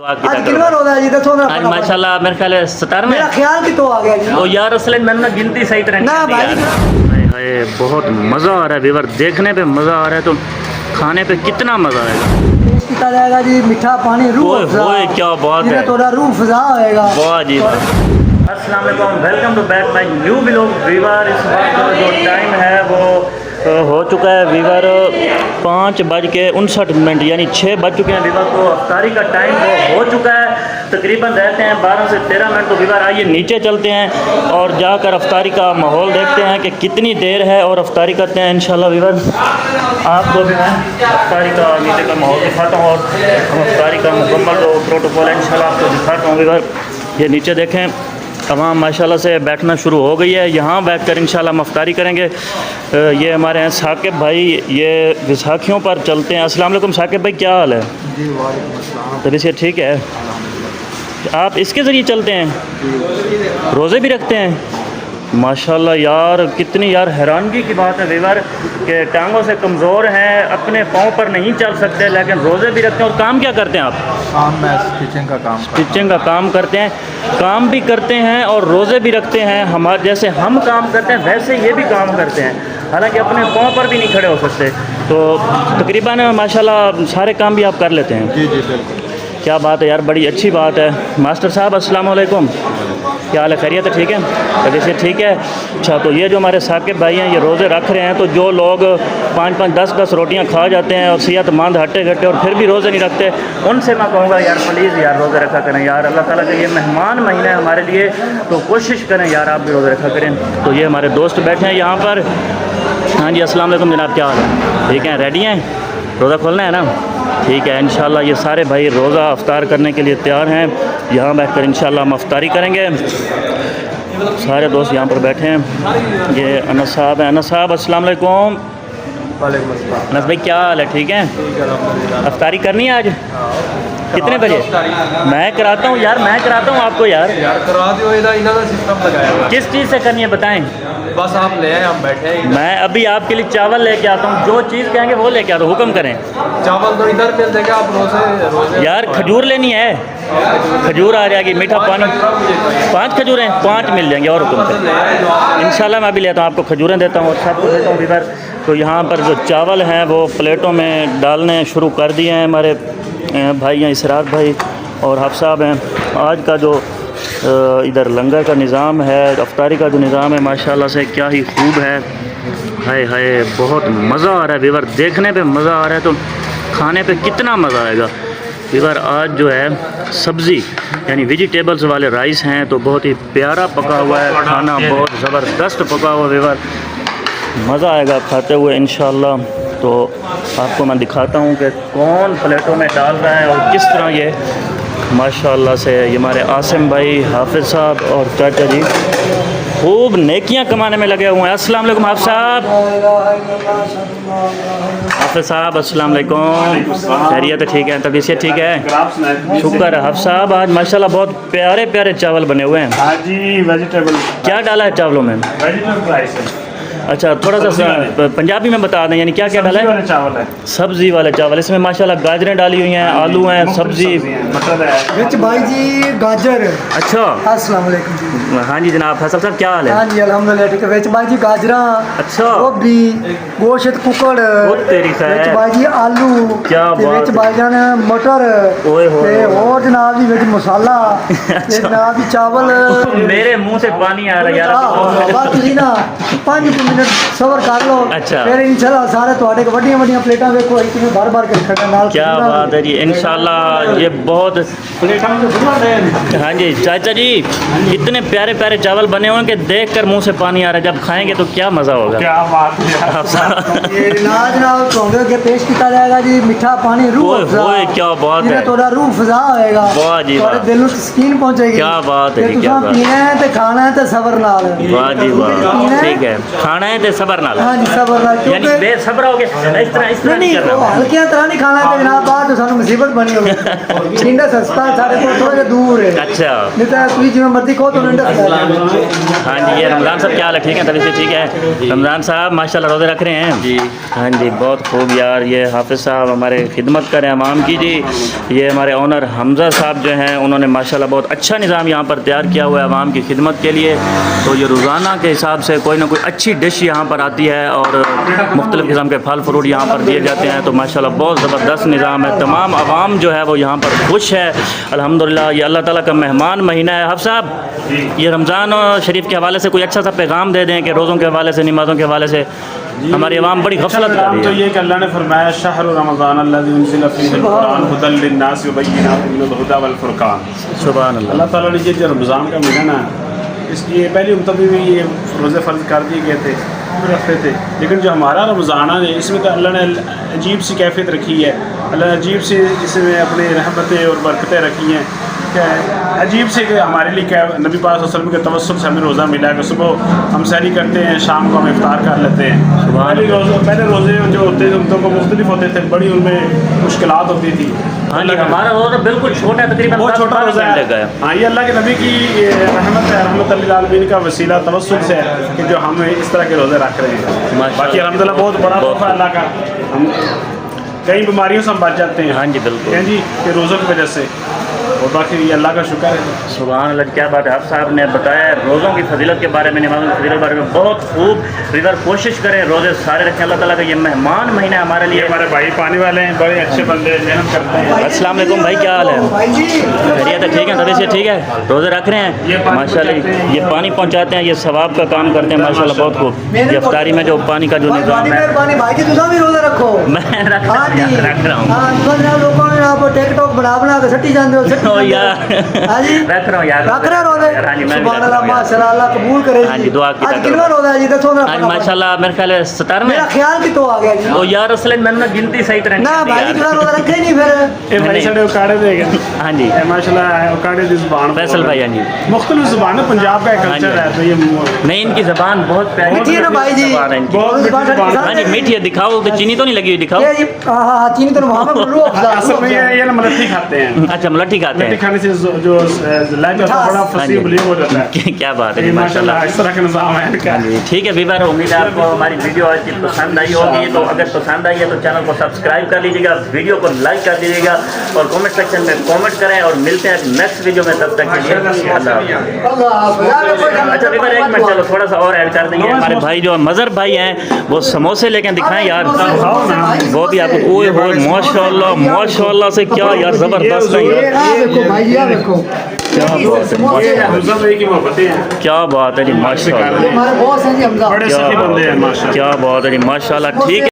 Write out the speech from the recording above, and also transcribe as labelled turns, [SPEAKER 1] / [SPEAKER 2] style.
[SPEAKER 1] आज कितना रोजा है जी दसो ना
[SPEAKER 2] आज माशाल्लाह मेरे ख्याल है 17
[SPEAKER 1] मेरा ख्याल भी तो आ गया जी
[SPEAKER 2] ओ यार असले मैंने ना गिनती सही तरह
[SPEAKER 1] ना
[SPEAKER 2] नहीं
[SPEAKER 1] भाई।
[SPEAKER 2] की यार। हाय बहुत मज़ा आ रहा है व्यूअर, देखने पे मज़ा आ रहा है तो खाने पे कितना मज़ा आएगा।
[SPEAKER 1] पेश किया जाएगा जी मीठा पानी रूह
[SPEAKER 2] ओए
[SPEAKER 1] अफ़ज़ा।
[SPEAKER 2] ओए क्या बात
[SPEAKER 1] जिसमें
[SPEAKER 2] है,
[SPEAKER 1] थोड़ा रूह फ़ज़ा होएगा।
[SPEAKER 2] वाह जी वाह। अस्सलाम वालेकुम, welcome to back my new vlog viewer. इस वक्त जो टाइम है वो हो चुका है व्यूअर 5:59 यानी 6 बज चुके हैं व्यूअर। तो अफ्तारी का टाइम वो हो चुका है, तकरीबन रहते हैं 12 से 13 मिनट। तो व्यूअर आइए नीचे चलते हैं और जाकर अफ्तारी का माहौल देखते हैं कि कितनी देर है और अफ्तारी करते हैं इंशाल्लाह व्यूअर। आपको भी मैं अफ्तारी का नीचे का माहौल दिखाता हूँ और हम अफ्तारी का मुकम्मल जो प्रोटोकॉल है इंशाल्लाह आपको दिखाता हूँ व्यूअर। ये नीचे देखें, तमाम माशाल्लाह से बैठना शुरू हो गई है। यहाँ बैठ कर इंशाल्लाह हम अफ्तारी करेंगे। ये हमारे हैं साकिब भाई, ये विसाखियों पर चलते हैं। अस्सलाम वालेकुम साकिब भाई, क्या हाल है?
[SPEAKER 3] जी वालेकुम अस्सलाम।
[SPEAKER 2] तबीयत से ठीक है? आप इसके ज़रिए चलते हैं, रोज़े भी रखते हैं? माशाल्लाह यार, कितनी यार हैरानगी की बात है व्यूअर कि टांगों से कमज़ोर हैं, अपने पाँव पर नहीं चल सकते, लेकिन रोज़े भी रखते हैं। और काम क्या करते हैं आप?
[SPEAKER 3] काम में स्टिचिंग का काम करता
[SPEAKER 2] स्टिचिंग का काम करते हैं, काम भी करते हैं और रोज़े भी रखते हैं। हमारे जैसे हम काम करते हैं वैसे ये भी काम करते हैं, हालांकि अपने पाँव पर भी नहीं खड़े हो सकते। तो तकरीबन माशाल्लाह सारे काम भी आप कर लेते हैं।
[SPEAKER 3] जी जी बिल्कुल।
[SPEAKER 2] क्या बात है यार, बड़ी अच्छी बात है। मास्टर साहब अस्सलाम वालेकुम, क्या हाल है? खैरियत है? ठीक है, तबीयत से ठीक है? अच्छा, तो ये जो हमारे साकिब भाई हैं ये रोज़े रख रहे हैं। तो जो लोग 5-5 10-10 रोटियां खा जाते हैं और सेहतमंद हट्टे घट्टे और फिर भी रोज़े नहीं रखते, उनसे मैं कहूँगा यार प्लीज़ यार रोज़े रखा करें यार। अल्लाह ताला का ये मेहमान महीना है हमारे लिए, तो कोशिश करें यार आप भी रोज़े रखा करें। तो ये हमारे दोस्त बैठे हैं यहाँ पर। हाँ जी अस्सलाम वालेकुम जनाब, क्या हाल है? ठीक है, रेडी हैं? रोज़ा खोलना है ना? ठीक है, इंशाल्लाह ये सारे भाई रोज़ा अफ्तार करने के लिए तैयार हैं। यहाँ बैठकर इंशाल्लाह हम अफ्तारी करेंगे। सारे दोस्त यहाँ पर बैठे हैं। ये अनस साहब हैं। अनस साहब अस्सलाम वालेकुम।
[SPEAKER 3] वालेकुम अस्सलाम।
[SPEAKER 2] अनस भाई क्या हाल है? ठीक है, अफ्तारी करनी है आज? कितने बजे? मैं कराता हूँ यार, मैं कराता हूँ आपको यार।
[SPEAKER 3] करा दियो, इन्होंने सिस्टम लगाया हुआ है।
[SPEAKER 2] किस चीज़ से करनी है बताएं?
[SPEAKER 3] बस आप ले आए, हम बैठे हैं।
[SPEAKER 2] मैं अभी आपके लिए चावल लेके आता हूँ, जो चीज़ कहेंगे वो लेके आता हूँ, हुक्म करें।
[SPEAKER 3] चावल तो इधर मिल जाएगा, आप रोजे
[SPEAKER 2] यार खजूर लेनी है, खजूर आ जाएगी, मीठा पानी। 5 खजूरें 5 मिल जाएंगे और हुक्म करें इंशाल्लाह। मैं अभी लेता हूँ, आपको खजूरें देता हूँ और सबको देता हूँ इधर। तो यहाँ पर जो चावल हैं वो प्लेटों में डालने शुरू कर दिए हैं हमारे भाई हैं, इसरार भाई और हफ़ साहब हैं। आज का जो इधर लंगर का निज़ाम है, अफ्तारी का जो निज़ाम है माशाल्लाह से क्या ही खूब है। हाय हाय बहुत मज़ा आ रहा है व्यूअर, देखने पे मज़ा आ रहा है तो खाने पे कितना मज़ा आएगा व्यूअर। आज जो है सब्ज़ी यानी वेजिटेबल्स वाले राइस हैं, तो बहुत ही प्यारा पका हुआ है खाना, बहुत ज़बरदस्त पका हुआ व्यूअर। मज़ा आएगा खाते हुए इंशाल्लाह। तो आपको मैं दिखाता हूँ कि कौन प्लेटों में डाल रहा है और किस तरह ये माशाल्लाह से। ये हमारे आसिम भाई, हाफिज़ साहब और चाचा जी खूब नेकियां कमाने में लगे हुए हैं। अस्सलाम वालेकुम हाफिज़ साहब। हाफिज़ साहब अस्सलाम वालेकुम, खैरियत है? ठीक है, तबीयत से ठीक है? शुक्र है हाफिज़ साहब। आज माशाल्लाह बहुत प्यारे प्यारे चावल बने हुए हैं।
[SPEAKER 4] हाँ जी, वेजिटेबल
[SPEAKER 2] क्या डाला है चावलों में?
[SPEAKER 4] वेजिटेबल राइस है।
[SPEAKER 2] अच्छा, थोड़ा सा पंजाबी में बता दें, यानी क्या क्या डाला है?
[SPEAKER 4] चावल है,
[SPEAKER 2] सब्ज़ी वाले चावल। इसमें माशाल्लाह गाजरें डाली हुई हैं, आलू हैं, सब्ज़ी।
[SPEAKER 4] मटर है।
[SPEAKER 1] विच भाई जी गाजर।
[SPEAKER 2] अच्छा,
[SPEAKER 1] अस्सलाम वालेकुम जी।
[SPEAKER 2] हाँ जी जनाब, फैसल साहब क्या हाल है?
[SPEAKER 1] हाँ जी अल्हम्दुलिल्लाह ठीक है। विच भाई जी गाजरा,
[SPEAKER 2] अच्छा,
[SPEAKER 1] गोभी, गोश्त कुकड़,
[SPEAKER 2] वो तेरी खैर।
[SPEAKER 1] विच भाई जी आलू,
[SPEAKER 2] क्या
[SPEAKER 1] ते
[SPEAKER 2] बात
[SPEAKER 1] विच
[SPEAKER 2] है।
[SPEAKER 1] भाई जान मटर,
[SPEAKER 2] ओए होए
[SPEAKER 1] ते
[SPEAKER 2] होए।
[SPEAKER 1] और जनाब जी विच मसाला, ते जनाब जी चावल।
[SPEAKER 2] मेरे मुंह से पानी आ रहा है यार।
[SPEAKER 1] बात तुसी ना 5 मिनट सबर कर लो,
[SPEAKER 2] अच्छा।
[SPEAKER 1] फिर इंशाल्लाह सारे ਤੁਹਾਡੇ को ਵੱਡੀਆਂ ਵੱਡੀਆਂ प्लेटां वेखो इतने बार-बार के खड़ा नाल।
[SPEAKER 2] क्या बात है जी, इंशाल्लाह ये बहुत। हाँ जी चाचा जी, इतने प्यारे प्यारे चावल बने हुए हैं कि देख कर मुँह से पानी आ रहा है। जब खाएंगे तो क्या मज़ा होगा।
[SPEAKER 4] क्या बात है।
[SPEAKER 1] ये नाज नाल ਤੁਹਾਡੇ ਅੱਗੇ पेश किया जाएगा जी मीठा पानी रूह
[SPEAKER 2] ओए
[SPEAKER 1] अफ़ज़ा।
[SPEAKER 2] ओए क्या बात है,
[SPEAKER 1] जिसमें थोड़ा रूह फ़ज़ा होएगा,
[SPEAKER 2] वाह जी वाह।
[SPEAKER 1] ਤੁਹਾਡੇ दिल ਨੂੰ तस्कीन पहुंचेगी।
[SPEAKER 2] क्या बात है जी,
[SPEAKER 1] ते
[SPEAKER 2] क्या
[SPEAKER 1] तुसां
[SPEAKER 2] बात।
[SPEAKER 1] पीना है ते खाना है ते सबर नाल।
[SPEAKER 2] वाह जी वाह, ठीक है। खाना खाना है तो सबर नाल
[SPEAKER 1] हाँ जी सबर नाल
[SPEAKER 2] यानी बेसब्र हो गए इस तरह
[SPEAKER 1] नहीं
[SPEAKER 2] कर रहा हूं
[SPEAKER 1] हल्कियां तरह नहीं खाना है जनाब बात तो सानू मुसीबत बनी होगी इंडस अस्पताल सारे को थोड़ा जिहा दूर है
[SPEAKER 2] अच्छा
[SPEAKER 1] नहीं तो तुम जिवें मर्जी कहो तो इंडस अस्पताल
[SPEAKER 2] हाँ जी ये रमज़ान साहब क्या हाल है ठीक है तभी से ठीक है रमज़ान साहब माशाल्लाह रोज़े रख रहे हैं
[SPEAKER 3] जी
[SPEAKER 2] हाँ जी बहुत खूब यार ये हाफिज़ साहब हमारे खिदमत करें अवाम की जी ये हमारे ऑनर हमज़ा साहब जो हैं उन्होंने माशाल्लाह बहुत अच्छा निज़ाम यहाँ पर तैयार किया हुआ है अवाम की खिदमत के लिए तो ये रोज़ाना के हिसाब से कोई ना कोई अच्छी डिश यहाँ पर आती है और मुख्तलिफ़ किस्म के फल फ्रूट यहाँ पर दिए जाते हैं तो माशाल्लाह बहुत ज़बरदस्त निज़ाम है तमाम अवाम जो है वो यहाँ पर खुश है अल्हम्दुलिल्लाह ये अल्लाह ताला का मेहमान महीना है हाफ़िज़ साहब ये रमज़ान शरीफ के हवाले से कोई अच्छा सा पैगाम दे दें कि रोज़ों के हवाले से नमाज़ों के हवाले से हमारी आवाम बड़ी गफलत कर रही
[SPEAKER 4] तो
[SPEAKER 2] है
[SPEAKER 4] ये कि अल्लाह ने फरमाया शहर रमज़ान अल्लज़ी उनज़िला फ़ीहिल क़ुरआन हुदल लिन्नास व बय्यिनातिन मिनल हुदा वल फ़ुरक़ान
[SPEAKER 2] सुभान अल्लाह
[SPEAKER 4] अल्लाह ताला ने ये जो रमज़ान का महीना ना इसलिए पहली उम्मतों में ये रोज़े फ़र्ज़ कर दिए गए थे रखते थे लेकिन जो हमारा रमज़ान है इसमें तो अल्लाह ने अजीब सी कैफियत रखी है अल्लाह ने अजीब सी इसमें अपनी रहमतें और बरकतें रखी हैं क्या अजीब से कि हमारे लिए क्या नबी पाक सल्लल्लाहु अलैहि वसल्लम के तवस्सुल से हमें रोज़ा मिला है कि सुबह हम सहरी करते हैं शाम को हम इफ्तार कर लेते हैं पहले रोज़े जो होते थे उनको मुख्तलिफ होते थे बड़ी उनमें मुश्किलात होती थी
[SPEAKER 2] हाँ जी हमारा रोज़ा बिल्कुल छोटा है तकरीबन
[SPEAKER 4] बहुत छोटा रोज़ा है हाँ ये अल्लाह के नबी की रहमत है रहमत लिल आलमीन का वसीला तवस्सुल से है कि जो हम इस तरह के रोज़े रख रहे हैं बाकी अल्हम्दुलिल्लाह बहुत बड़ा तोहफा है अल्लाह का हम कई बीमारियों से हम बच जाते हैं
[SPEAKER 2] हाँ जी बिल्कुल
[SPEAKER 4] हैं जी कि रोज़ों की वजह से और बाकी ये अल्लाह का शुक्र है
[SPEAKER 2] सुभान अल्लाह क्या बात है आप साहब ने बताया रोज़ों की फजीलत के बारे में नमाज़ों की फजीलत के बारे में बहुत खूब रिवर कोशिश करें रोज़े सारे रखें अल्लाह ताला का ये मेहमान महीना है हमारे लिए
[SPEAKER 4] हमारे भाई पानी वाले हैं बड़े अच्छे बंदे मेहनत करते हैं
[SPEAKER 2] अस्सलाम वालेकुम भाई क्या हाल है
[SPEAKER 1] भाई जी
[SPEAKER 2] खैरियत है ठीक है तभी से ठीक है रोज़े रख रहे हैं माशाल्लाह ये पानी पहुंचाते हैं ये सवाब का काम करते हैं माशाल्लाह बहुत खूब ये इफ्तारी में जो पानी का जो निज़ाम है
[SPEAKER 1] मेहरबानी भाई जी तुम भी रोजा रखो
[SPEAKER 2] मैं रख
[SPEAKER 1] हाँ जी
[SPEAKER 2] रहा हूँ
[SPEAKER 1] हाँ तुम लोगों ने आप टिकटॉक बना के सट्टी जाते हो सट्टी
[SPEAKER 2] ओ
[SPEAKER 1] जाते हो।
[SPEAKER 2] यार
[SPEAKER 1] हाँ जी
[SPEAKER 2] रख रहा हूँ यार
[SPEAKER 1] रख रहे रोजे
[SPEAKER 2] हाँ जी मैं भी
[SPEAKER 1] सुभान
[SPEAKER 2] रख रहा
[SPEAKER 1] अल्लाह
[SPEAKER 2] हूँ यार।
[SPEAKER 1] माशाल्लाह अल्लाह कबूल करे
[SPEAKER 2] हाँ जी, दुआ की
[SPEAKER 1] आज
[SPEAKER 2] ताकत।
[SPEAKER 1] कितना रोजा है जी दसो ना
[SPEAKER 2] आज माशाल्लाह मेरे ख्याल है 17
[SPEAKER 1] मेरा ख्याल कि तो आ गया जी
[SPEAKER 2] ओ यार असल में मैंने गिनती सही तरह
[SPEAKER 1] ना
[SPEAKER 2] नहीं
[SPEAKER 1] भाई जी
[SPEAKER 2] की
[SPEAKER 1] तुम
[SPEAKER 2] यार।
[SPEAKER 1] रोजा रखे ही नहीं फिर
[SPEAKER 4] ये भाई
[SPEAKER 2] नहीं।
[SPEAKER 4] साढ़े उकाड़े देगा
[SPEAKER 2] हाँ जी
[SPEAKER 4] माशाल्लाह उकाड़े की ज़ुबान
[SPEAKER 2] फैसल भाई हाँ जी
[SPEAKER 4] मुख्तलिफ ज़ुबान है पंजाब का एक
[SPEAKER 2] हाँ जी।
[SPEAKER 4] कल्चर है तो ये
[SPEAKER 2] नहीं इनकी जबान बहुत प्यारी
[SPEAKER 1] मीठी है ना भाई जी
[SPEAKER 2] ज़बान है इनकी।
[SPEAKER 4] बहुत मीठी ज़ुबान
[SPEAKER 2] हाँ जी मीठी है दिखाओ तो चीनी तो नहीं लगी हुई दिखाओ
[SPEAKER 1] ये जी हाँ हाँ चीनी तो वहाँ पर लो
[SPEAKER 4] असल में ये ना मलट्ठी खाते हैं
[SPEAKER 2] अच्छा मलट्ठी खाते
[SPEAKER 4] मलट्ठी
[SPEAKER 2] हैं
[SPEAKER 4] खाने से जो लहजा होता है बड़ा
[SPEAKER 2] हाँ
[SPEAKER 4] फसीह
[SPEAKER 2] जी।
[SPEAKER 4] बलीग हो जाता है
[SPEAKER 2] क्या बात है
[SPEAKER 4] ये
[SPEAKER 2] जी, माशाल्लाह
[SPEAKER 4] माशाल्लाह इस तरह का निज़ाम है इनका
[SPEAKER 2] हाँ जी ठीक है बीबर उम्मीद है आपको हमारी वीडियो आज की पसंद आई होगी तो अगर पसंद आई है तो चैनल को सब्सक्राइब कर लीजिएगा वीडियो को लाइक कर दीजिएगा और कमेंट सेक्शन में कमेंट करें और मिलते हैं नेक्स्ट वीडियो में तब तक के लिए अल्लाह हाफ़िज़। अच्छा बीबर एक मिनट चलो थोड़ा सा और ऐड कर देंगे हमारे भाई जो मज़र भाई हैं वो समोसे लेके दिखाएं यार वो भी आपको ओए होए माशाल्लाह माशाल्लाह से क्या यार ज़बरदस्त है यार
[SPEAKER 1] देखो भाई जी देखो
[SPEAKER 2] क्या बात है
[SPEAKER 4] ये हमजा भाई की मोहब्बतें हैं
[SPEAKER 2] क्या बात है जी माशाल्लाह
[SPEAKER 1] हमारे बॉस हैं जी हमजा
[SPEAKER 4] बड़े सही बंदे हैं माशाल्लाह
[SPEAKER 2] क्या बात है जी माशाल्लाह ठीक है